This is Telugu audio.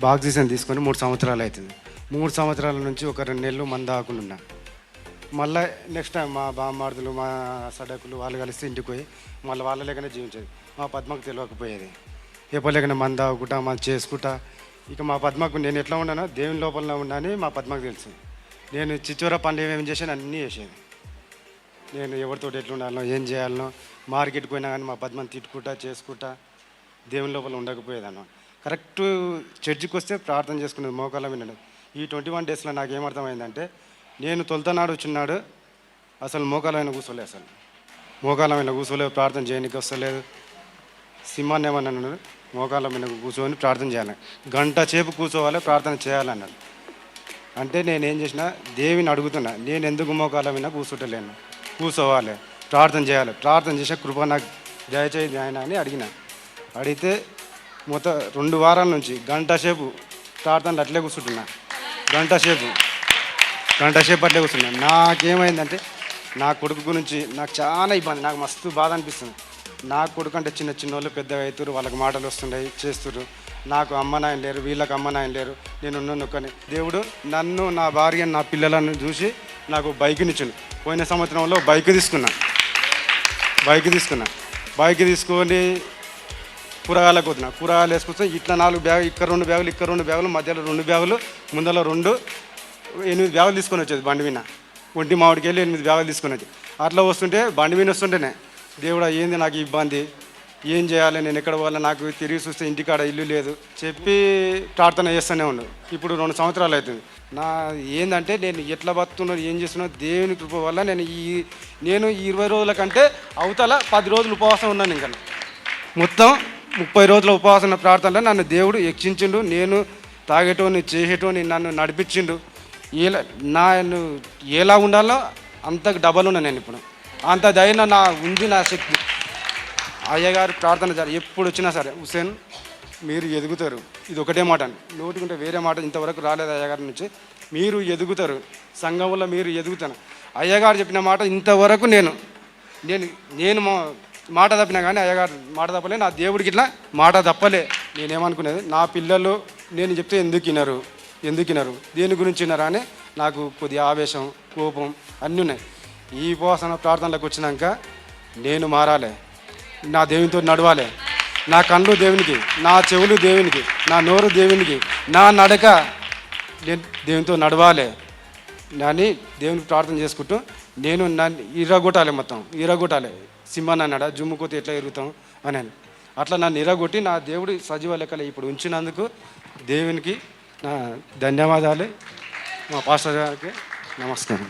బాక్సీసన్ తీసుకొని 3 సంవత్సరాలు అవుతుంది. 3 సంవత్సరాల నుంచి ఒక 2 నెలలు మందు ఆకుండా ఉన్నా. మళ్ళీ నెక్స్ట్ టైం మా బామ్మార్దులు మా సడకులు వాళ్ళు కలిసి ఇంటికి పోయి మళ్ళీ వాళ్ళ లేకనే జీవించేది. మా పద్మకు తెలియకపోయేది. ఎప్పటికైనా మందు ఆగుకుంటా మంది చేసుకుంటా. ఇక మా పద్మకు నేను ఎట్లా ఉన్నానో దేవుని లోపల ఉన్నానని మా పద్మకు తెలుసు. నేను చిచ్చోర పనులు ఏమేమి చేశాను అన్నీ చేసేది. నేను ఎవరితో ఎట్లా ఉండాలనో ఏం చేయాలనో మార్కెట్కి పోయినా కానీ మా పద్మని తిట్టుకుంటా చేసుకుంటా దేవుని లోపల ఉండకపోయేదాన్ని. కరెక్ట్ చర్చికి వస్తే ప్రార్థన చేసుకునేది మోకాళ్ళ విన్నాడు. ఈ 21 డేస్లో నాకు ఏమర్థమైందంటే నేను తొలుతనాడు వచ్చినాడు అసలు మోకాలమైన కూర్చోలేదు. అసలు మోకాలమైన కూర్చోలేదు, ప్రార్థన చేయడానికి వస్తలేదు. సింహాన్ని ఏమన్నాడు, మోకాళ్ళ మీద కూర్చొని ప్రార్థన చేయాలి, గంట సేపు కూర్చోవాలి, ప్రార్థన చేయాలన్నాడు. అంటే నేనేం చేసిన దేవిని అడుగుతున్నా, నేను ఎందుకు మోకాళ్ళ మీద కూర్చుంటలేను, కూర్చోవాలి, ప్రార్థన చేయాలి, ప్రార్థన చేసే కృప నాకు దయచేయి ఆయన అని అడిగితే మొత్తం 2 వారాల నుంచి గంట సేపు ప్రార్థనలు అట్లే కూర్చుంటున్నా. గంట సేపు అట్లే కూర్చున్నా. నాకేమైందంటే నా కొడుకు గురించి నాకు చాలా ఇబ్బంది, నాకు మస్తు బాధ అనిపిస్తుంది. నా కొడుకు అంటే చిన్న వాళ్ళు పెద్దగా అవుతారు, వాళ్ళకి మాటలు వస్తున్నాయి చేస్తున్నారు. నాకు అమ్మ నాయన లేరు, వీళ్ళకి అమ్మ నాయన లేరు, నేను నొక్కని. దేవుడు నన్ను నా భార్య నా పిల్లలను చూసి నాకు బైక్నిచ్చాను. పోయిన సంవత్సరంలో బైక్ తీసుకొని కూరగాయలకు పోతున్నా. కూరగాయలు వేసుకొస్తే ఇట్లా 4 బ్యాగులు, ఇక్కడ 2 బ్యాగులు, ఇక్కడ 2 బ్యాగులు, మధ్యలో 2 బ్యాగులు, ముందర 2 8 బ్యాగులు తీసుకొని వచ్చేది బండి మీద. ఒంటి మామిడికి వెళ్ళి 8 బ్యాగులు తీసుకొని వచ్చి అట్లా వస్తుంటే బండి మీద వస్తుంటేనే దేవుడా ఏంది నాకు ఇబ్బంది, ఏం చేయాలి, నేను ఎక్కడ పోవాలి, నాకు తిరిగి చూస్తే ఇంటికాడ ఇల్లు లేదు చెప్పి ప్రార్థన చేస్తూనే ఉన్నాను. ఇప్పుడు 2 సంవత్సరాలు అవుతుంది. నా ఏంటంటే నేను ఎట్లా బతుకున్నాను ఏం చేస్తున్నాను దేవుని కృప వల్ల నేను 20 రోజుల కంటే అవతల 10 రోజులు ఉపవాసం ఉన్నాను. ఇంకా మొత్తం 30 రోజుల ఉపవాసన ప్రార్థనలో నన్ను దేవుడు హెచ్చించిండు. నేను తాగేటోని చేసేటోని నన్ను నడిపించిండు. నేను ఎలా ఉండాలో అంతకు డబల్ ఉన్నా. నేను ఇప్పుడు అంత ధైర్యం ఉంది, నా శక్తి. అయ్యగారు ప్రార్థన సార్ ఎప్పుడు వచ్చినా సరే, హుసేన్ మీరు ఎదుగుతారు, ఇది ఒకటే మాట, నోటికుంటే వేరే మాట ఇంతవరకు రాలేదు అయ్యగారి నుంచి. మీరు ఎదుగుతారు, సంఘంలో మీరు ఎదుగుతాను. అయ్యగారు చెప్పిన మాట ఇంతవరకు నేను మాట తప్పినా కానీ అయ్యగారు మాట తప్పలే, నా దేవుడికి ఇట్లా మాట తప్పలే. నేనేమనుకునేది నా పిల్లలు నేను చెప్తే ఎందుకు వినరు, దేని గురించి వినరా అని నాకు కొద్దిగా ఆవేశం, కోపం అన్నీ ఉన్నాయి. ఈ ఉపవాసన ప్రార్థనలకు వచ్చినాక నేను మారాలి, నా దేవునితో నడవాలి, నా కళ్ళు దేవునికి, నా చెవులు దేవునికి, నా నోరు దేవునికి, నా నడక నేను దేవునితో నడవాలి అని దేవునికి ప్రార్థన చేసుకుంటూ నేను నన్ను ఇరగొట్టాలి. సింహాన్ని అన్నాడా జుమ్ముకోతే ఎట్లా ఎరుగుతాం అని అట్లా నన్ను ఇరగొట్టి నా దేవుడి సజీవ లెక్కలు ఇప్పుడు ఉంచినందుకు దేవునికి నా ధన్యవాదాలు. మా పాస్టర్ గారికి నమస్కారం.